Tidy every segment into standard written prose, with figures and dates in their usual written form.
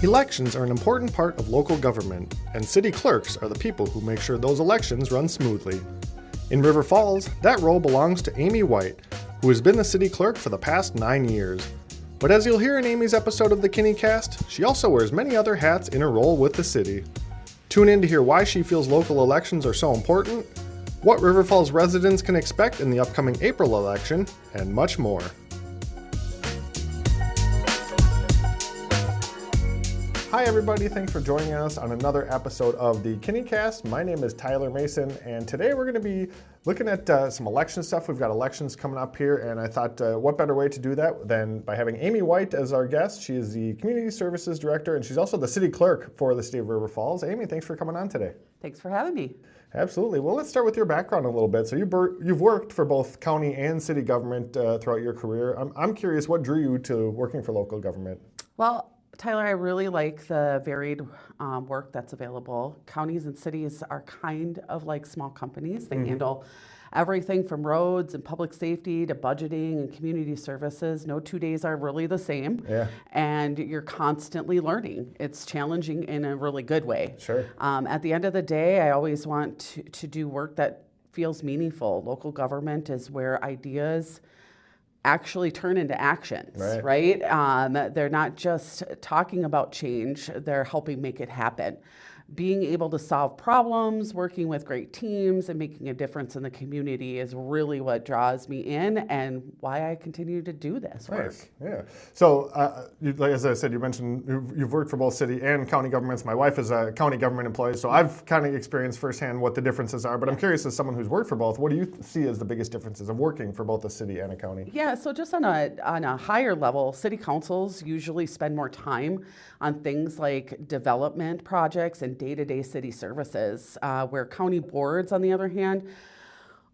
Elections are an important part of local government, and city clerks are the people who make sure those elections run smoothly. In River Falls, that role belongs to Amy White, who has been the city clerk for the past 9 years. But as you'll hear in Amy's episode of the Kinni Cast, she also wears many other hats in her role with the city. Tune in to hear why she feels local elections are so important, what River Falls residents can expect in the upcoming April election, and much more. Hi everybody, thanks for joining us on another episode of the Kinni Cast. My name is Tyler Mason, and today we're going to be looking at some election stuff. We've got elections coming up here, and I thought what better way to do that than by having Amy White as our guest. She is the Community Services Director, and she's also the City Clerk for the City of River Falls. Amy, thanks for coming on today. Thanks for having me. Absolutely. Well, let's start with your background a little bit. So you've worked for both county and city government throughout your career. I'm curious, what drew you to working for local government? Well, Tyler, I really like the varied work that's available. Counties and cities are kind of like small companies. They handle everything from roads and public safety to budgeting and community services. No 2 days are really the same. Yeah. And you're constantly learning. It's challenging in a really good way. Sure. At the end of the day, I always want to do work that feels meaningful. Local government is where ideas actually turn into actions, right? They're not just talking about change, they're helping make it happen. Being able to solve problems, working with great teams, and making a difference in the community is really what draws me in and why I continue to do this work. Nice, yeah. So, as I said, you mentioned you've worked for both city and county governments. My wife is a county government employee, so I've kind of experienced firsthand what the differences are, but I'm curious, as someone who's worked for both, what do you see as the biggest differences of working for both a city and a county? Yeah, so just on a higher level, city councils usually spend more time on things like development projects and day-to-day city services, where county boards, on the other hand,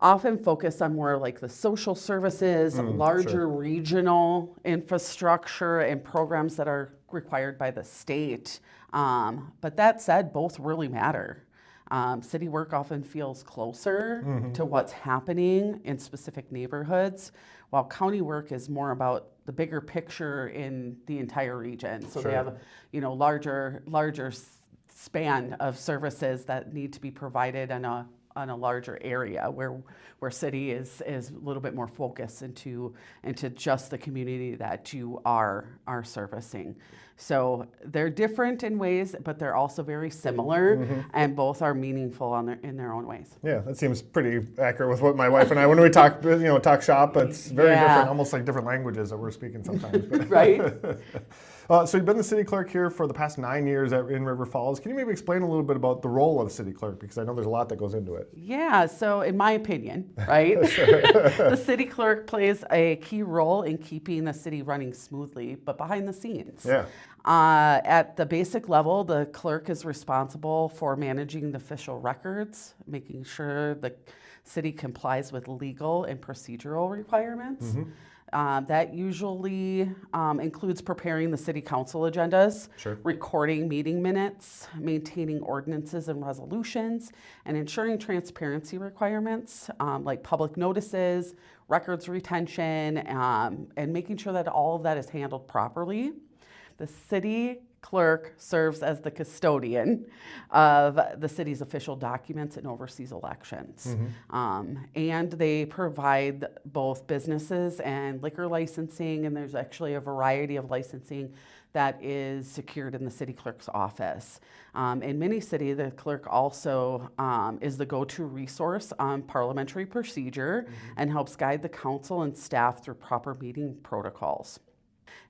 often focus on more like the social services, larger regional infrastructure and programs that are required by the state. But that said, both really matter. City work often feels closer to what's happening in specific neighborhoods, while county work is more about the bigger picture in the entire region. So they have, larger span of services that need to be provided on a larger area, where city is a little bit more focused into just the community that you are servicing. So they're different in ways, but they're also very similar, and both are meaningful in their own ways. Yeah, that seems pretty accurate with what my wife and I, when we talk shop, it's very different, almost like different languages that we're speaking sometimes. Right. So you've been the city clerk here for the past 9 years in River Falls. Can you maybe explain a little bit about the role of city clerk? Because I know there's a lot that goes into it. Yeah, so in my opinion, right, the city clerk plays a key role in keeping the city running smoothly, but behind the scenes. Yeah. At the basic level, the clerk is responsible for managing the official records, making sure the city complies with legal and procedural requirements. That usually includes preparing the city council agendas, recording meeting minutes, maintaining ordinances and resolutions, and ensuring transparency requirements like public notices, records retention, and making sure that all of that is handled properly. The city clerk serves as the custodian of the city's official documents and oversees elections. And they provide both businesses and liquor licensing, and there's actually a variety of licensing that is secured in the city clerk's office. In many cities, the clerk also is the go-to resource on parliamentary procedure and helps guide the council and staff through proper meeting protocols.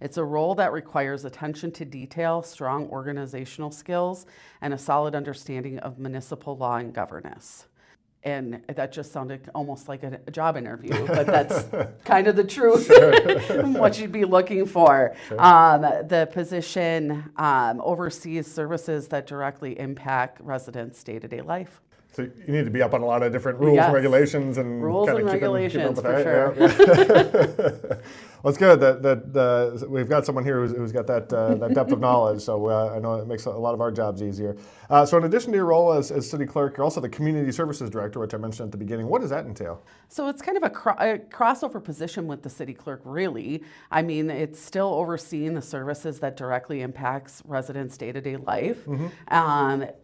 It's a role that requires attention to detail, strong organizational skills, and a solid understanding of municipal law and governance. And that just sounded almost like a job interview, but that's kind of the truth, what you'd be looking for. The position oversees services that directly impact residents' day-to-day life. So you need to be up on a lot of different rules and regulations and rules and regulations, keep up with for that. sure. Yeah. Well, it's good that we've got someone here who's got that depth of knowledge, so I know it makes a lot of our jobs easier. So in addition to your role as City Clerk, you're also the Community Services Director, which I mentioned at the beginning. What does that entail? So it's kind of a crossover position with the City Clerk, really. I mean, it's still overseeing the services that directly impacts residents' day-to-day life.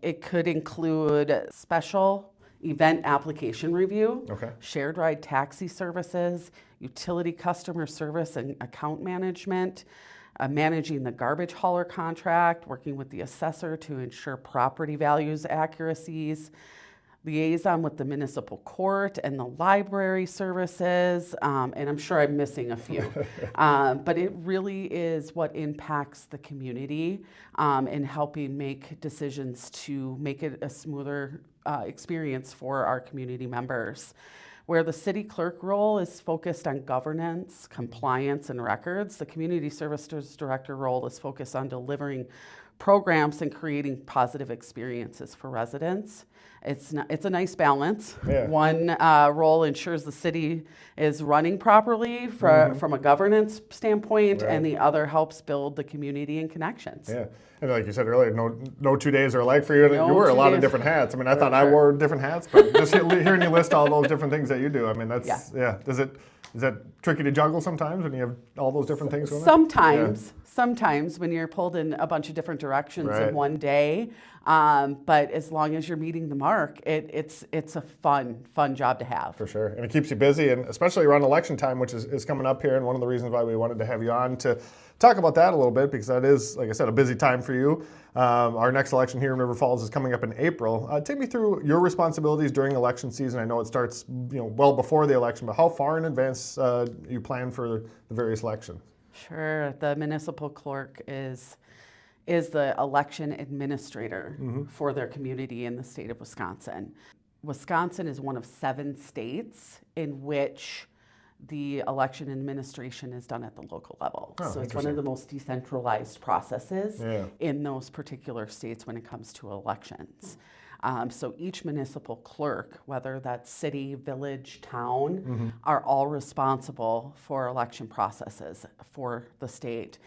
It could include special event application review, shared ride taxi services, utility customer service and account management, managing the garbage hauler contract, working with the assessor to ensure property values accuracies, liaison with the municipal court and the library services, and I'm sure I'm missing a few. But it really is what impacts the community in helping make decisions to make it a smoother experience for our community members. Where the City Clerk role is focused on governance, compliance, and records, the Community Services Director role is focused on delivering programs and creating positive experiences for residents. It's a nice balance. Yeah. One role ensures the city is running properly from a governance standpoint, and the other helps build the community and connections. Yeah, and like you said earlier, no 2 days are alike for you. You wear a lot of different hats. I mean, I thought I wore different hats, but just hearing you list all those different things that you do, I mean, that's Is that tricky to juggle sometimes when you have all those different things going on? Sometimes when you're pulled in a bunch of different directions in one day. But as long as you're meeting the mark, it's a fun job to have. For sure. And it keeps you busy, and especially around election time, which is coming up here, and one of the reasons why we wanted to have you on to talk about that a little bit, because that is, like I said, a busy time for you. Our next election here in River Falls is coming up in April. Take me through your responsibilities during election season. I know it starts well before the election, but how far in advance you plan for the various elections? Sure. The municipal clerk is the election administrator for their community in the state of Wisconsin. Wisconsin is one of 7 states in which the election administration is done at the local level. So it's one of the most decentralized processes in those particular states when it comes to elections. So each municipal clerk, whether that's city, village, town, are all responsible for election processes for the state.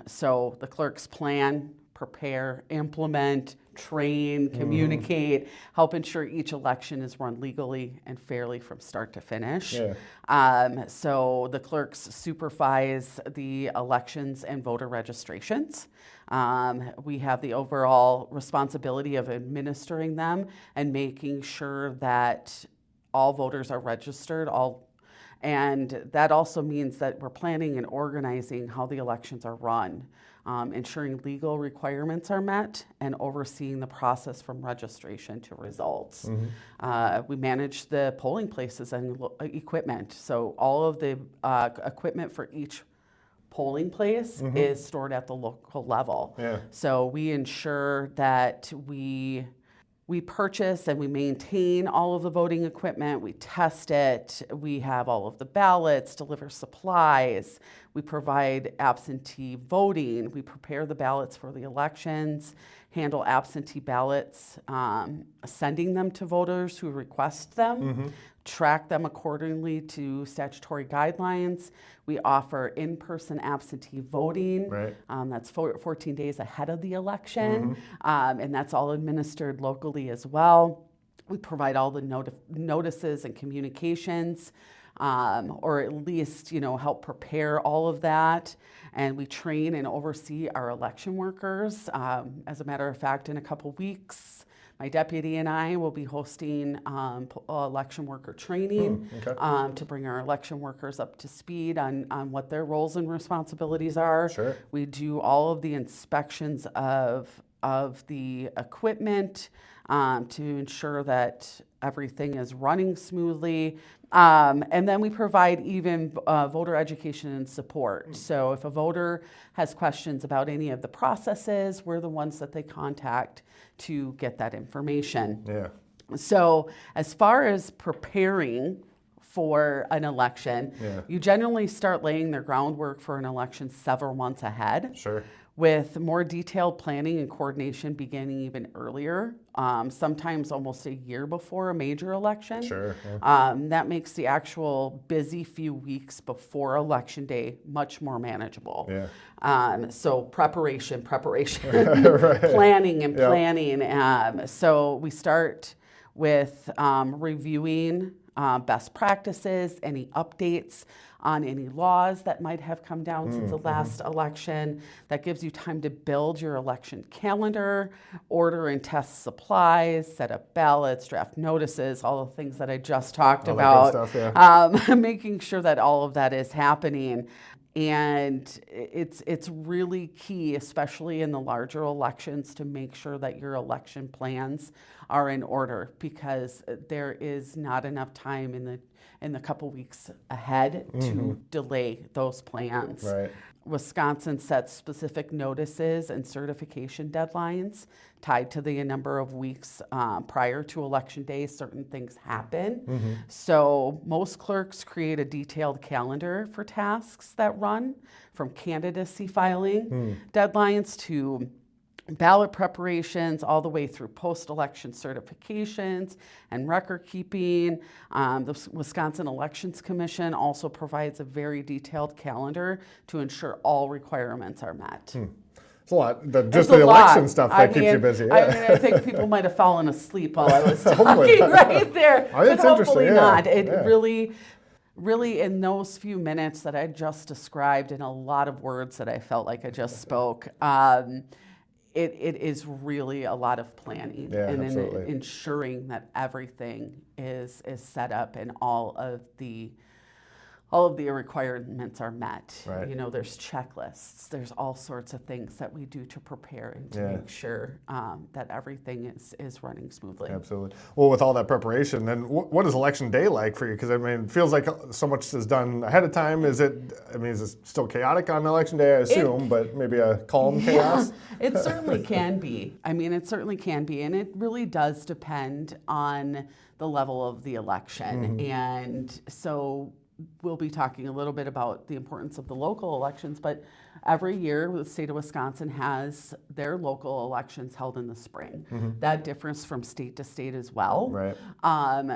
So the clerks plan, prepare, implement, train, communicate, help ensure each election is run legally and fairly from start to finish. So the clerks supervise the elections and voter registrations. We have the overall responsibility of administering them and making sure that all voters are registered, and that also means that we're planning and organizing how the elections are run, ensuring legal requirements are met, and overseeing the process from registration to results. We manage the polling places and equipment. So all of the equipment for each polling place is stored at the local level. So we ensure that we purchase and we maintain all of the voting equipment, we test it, we have all of the ballots, deliver supplies, we provide absentee voting, we prepare the ballots for the elections, handle absentee ballots, sending them to voters who request them, track them accordingly to statutory guidelines. We offer in-person absentee voting. That's 14 days ahead of the election, and that's all administered locally as well. We provide all the notices and communications, or at least help prepare all of that. And we train and oversee our election workers. As a matter of fact, in a couple weeks, my deputy and I will be hosting election worker training to bring our election workers up to speed on what their roles and responsibilities are. We do all of the inspections of the equipment to ensure that everything is running smoothly. And then we provide even voter education and support. So if a voter has questions about any of the processes, we're the ones that they contact to get that information. So as far as preparing for an election. Yeah. You generally start laying the groundwork for an election several months ahead. Sure. With more detailed planning and coordination beginning even earlier, sometimes almost a year before a major election. Sure. Yeah. That makes the actual busy few weeks before Election Day much more manageable. Yeah. So preparation, Right. planning and Yep. planning. So we start with reviewing best practices, any updates on any laws that might have come down since the last election. That gives you time to build your election calendar, order and test supplies, set up ballots, draft notices, all the things that I just talked All about. that good stuff, yeah. Making sure that all of that is happening. And it's really key, especially in the larger elections, to make sure that your election plans are in order, because there is not enough time in the couple weeks ahead to delay those plans. Right. Wisconsin sets specific notices and certification deadlines tied to the number of weeks prior to Election Day. Certain things happen. So most clerks create a detailed calendar for tasks that run from candidacy filing deadlines to ballot preparations, all the way through post-election certifications and record keeping. The Wisconsin Elections Commission also provides a very detailed calendar to ensure all requirements are met. It's a lot. Just It's the a election lot. stuff that keeps you busy. Yeah. I think people might have fallen asleep while I was Hopefully. talking right there, Oh, it's but hopefully interesting, yeah. not. It Yeah. really, in those few minutes that I just described, in a lot of words that I felt like I just spoke, it is really a lot of planning and absolutely. ensuring that everything is set up and all of the requirements are met. Right. You know, there's checklists, there's all sorts of things that we do to prepare and to Yeah. make sure that everything is running smoothly. Absolutely. Well, with all that preparation, then what is Election Day like for you? Because I mean, it feels like so much is done ahead of time. Is it still chaotic on Election Day, I assume, but maybe a calm chaos? It certainly can be. I mean, it certainly can be. And it really does depend on the level of the election. And so we'll be talking a little bit about the importance of the local elections, but every year the state of Wisconsin has their local elections held in the spring. That differs from state to state as well. Right.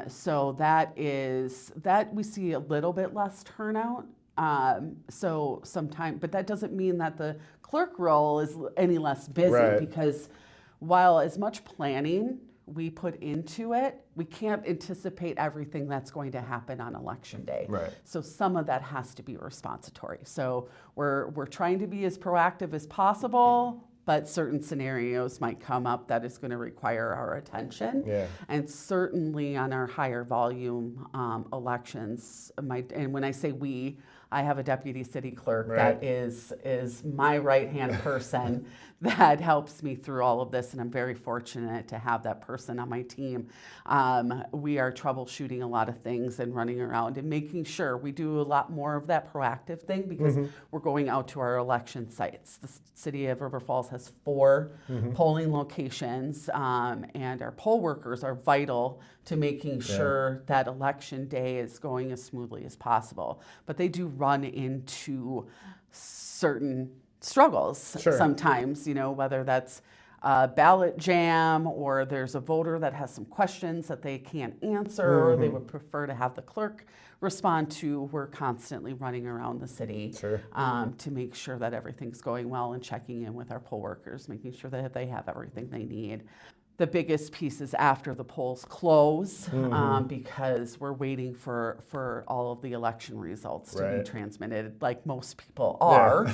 So that we see a little bit less turnout. So sometimes, but that doesn't mean that the clerk role is any less busy, Right. because while as much planning we put into it, we can't anticipate everything that's going to happen on Election Day. Right. So some of that has to be responsitory. So we're trying to be as proactive as possible, but certain scenarios might come up that is going to require our attention. Yeah. And certainly on our higher volume elections, and when I say we, I have a deputy city clerk Right. that is my right-hand person that helps me through all of this, and I'm very fortunate to have that person on my team. We are troubleshooting a lot of things and running around and making sure we do a lot more of that proactive thing, because we're going out to our election sites. The city of River Falls has 4 polling locations, and our poll workers are vital to making sure that Election Day is going as smoothly as possible. But they do run into certain struggles sometimes, whether that's a ballot jam, or there's a voter that has some questions that they can't answer, or they would prefer to have the clerk respond to. We're constantly running around the city to make sure that everything's going well, and checking in with our poll workers, making sure that they have everything they need. The biggest piece is after the polls close, because we're waiting for all of the election results to be transmitted, like most people are.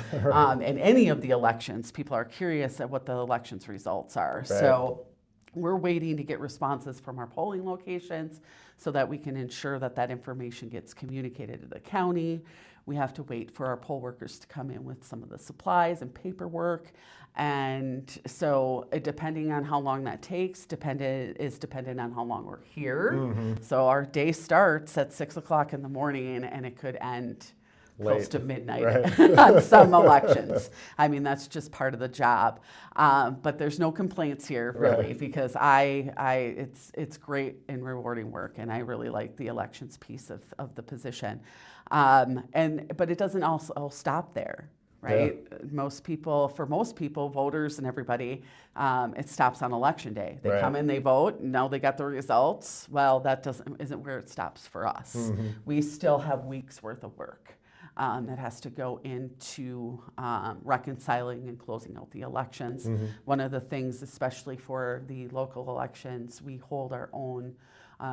In any of the elections, people are curious at what the elections results are. Right. So we're waiting to get responses from our polling locations so that we can ensure that that information gets communicated to the county. We have to wait for our poll workers to come in with some of the supplies and paperwork. And so depending on how long that takes, dependent on how long we're here. So our day starts at 6 o'clock in the morning, and it could end close Late. to midnight Right. on some elections. I mean, that's just part of the job. But there's no complaints here, really, Right. because it's great and rewarding work, and I really like the elections piece of the position. But it doesn't also stop there. Right? Yeah. For most people, voters and everybody, it stops on election day. They Right. come in, they vote, and now they got the results. Well, that isn't where it stops for us. Mm-hmm. We still have weeks worth of work that has to go into reconciling and closing out the elections. Mm-hmm. One of the things, especially for the local elections, we hold our own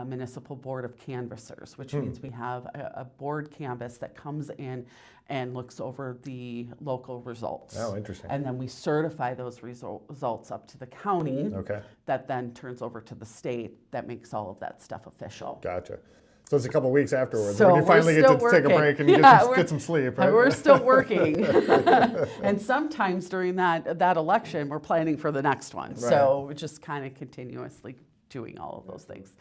municipal board of canvassers, which means we have a board canvas that comes in and looks over the local results. Oh, interesting. And then we certify those results up to the county. Okay. That then turns over to the state that makes all of that stuff official. Gotcha. So it's a couple weeks afterwards So when you finally get to take a break and get some sleep, right? We're still working. And sometimes during that election, we're planning for the next one. Right. So we're just kind of continuously doing all of those things.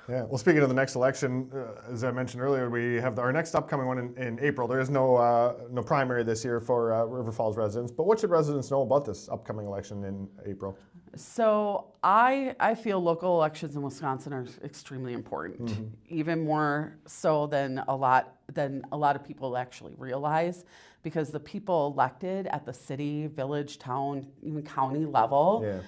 Yeah. Well, speaking of the next election, as I mentioned earlier, we have our next upcoming one in April. There is no primary this year for River Falls residents, but what should residents know about this upcoming election in April? So I feel local elections in Wisconsin are extremely important, even more so than a lot of people actually realize, because the people elected at the city, village, town, even county level, Yeah.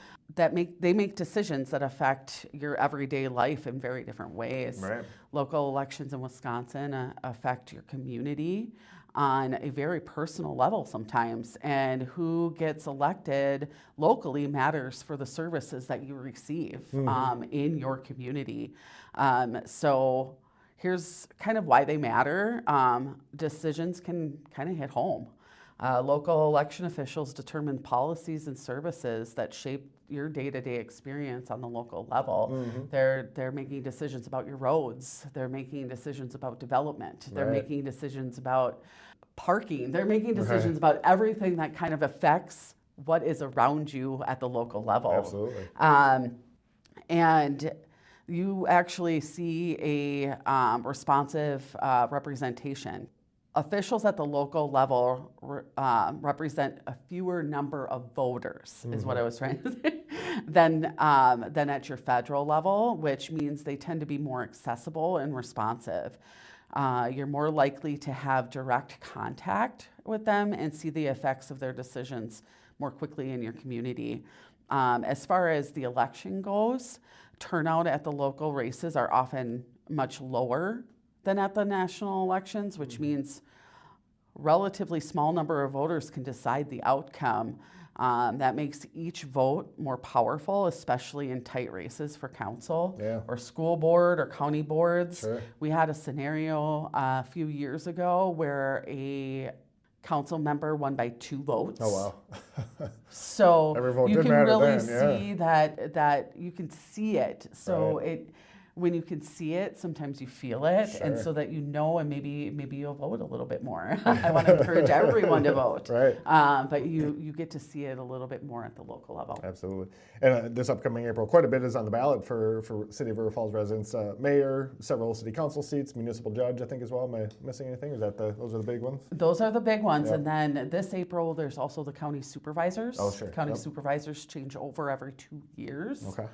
they make decisions that affect your everyday life in very different ways. Right. Local elections in Wisconsin affect your community on a very personal level sometimes, and who gets elected locally matters for the services that you receive in your community. So here's kind of why they matter. Decisions can kind of hit home. Local election officials determine policies and services that shape your day-to-day experience on the local level. They're making decisions about your roads. They're making decisions about development. They're Right. making decisions about parking. They're making decisions about everything that kind of affects what is around you at the local level. Absolutely. And you actually see a responsive representation. Officials at the local level represent a fewer number of voters, is what I was trying to say, than at your federal level, which means they tend to be more accessible and responsive. You're more likely to have direct contact with them and see the effects of their decisions more quickly in your community. As far as the election goes, turnout at the local races are often much lower than at the national elections, which means relatively small number of voters can decide the outcome. That makes each vote more powerful, especially in tight races for council or school board or county boards. Sure. We had a scenario a few years ago where a council member won by 2 votes. Oh, wow. So Every vote you did can matter really then, see that you can see it. So Right. when you can see it, sometimes you feel it, and Sure. so that you know, and maybe you'll vote a little bit more. I want to encourage everyone to vote, Right. But you get to see it a little bit more at the local level. Absolutely. And this upcoming April, quite a bit is on the ballot for City of River Falls residents. Mayor, several city council seats, municipal judge, I think, as well. Am I missing anything? Or is that those are the big ones? Those are the big ones, Yep. and then this April there's also the county supervisors. Oh, sure. County Yep. supervisors change over every 2 years. Okay.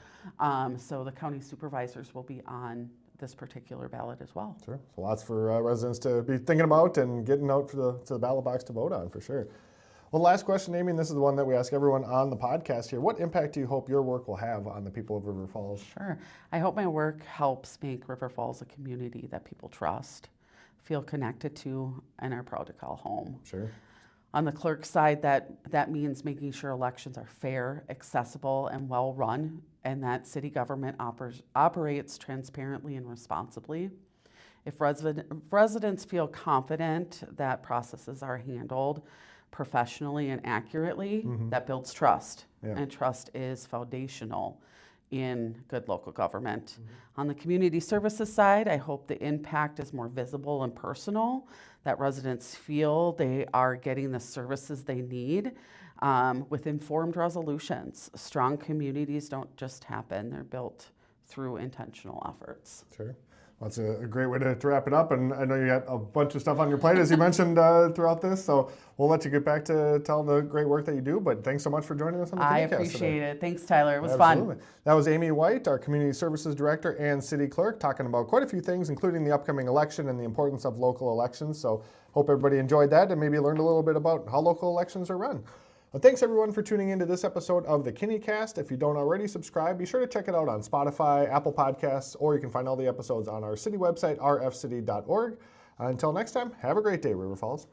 So the county supervisors will be on this particular ballot as well. Sure. So lots for residents to be thinking about and getting out to the ballot box to vote on, for sure. Well, the last question, Amy, and this is the one that we ask everyone on the podcast here. What impact do you hope your work will have on the people of River Falls? Sure. I hope my work helps make River Falls a community that people trust, feel connected to, and are proud to call home. Sure. On the clerk side, that means making sure elections are fair, accessible, and well-run, and that city government operates transparently and responsibly. If residents feel confident that processes are handled professionally and accurately, that builds trust. Yeah. And trust is foundational in good local government. On the community services side, I hope the impact is more visible and personal, that residents feel they are getting the services they need with informed resolutions. Strong communities don't just happen, they're built through intentional efforts. Sure. That's a great way to wrap it up, and I know you got a bunch of stuff on your plate, as you mentioned throughout this, so we'll let you get back to telling the great work that you do, but thanks so much for joining us on the I Kinni Cast today. appreciate it. Thanks, Tyler. It was Absolutely. fun. That was Amy White, our Community Services Director and City Clerk, talking about quite a few things, including the upcoming election and the importance of local elections, so hope everybody enjoyed that and maybe learned a little bit about how local elections are run. Well, thanks everyone for tuning into this episode of the Kinni Cast. If you don't already subscribe, be sure to check it out on Spotify, Apple Podcasts, or you can find all the episodes on our city website, rfcity.org. Until next time, have a great day, River Falls.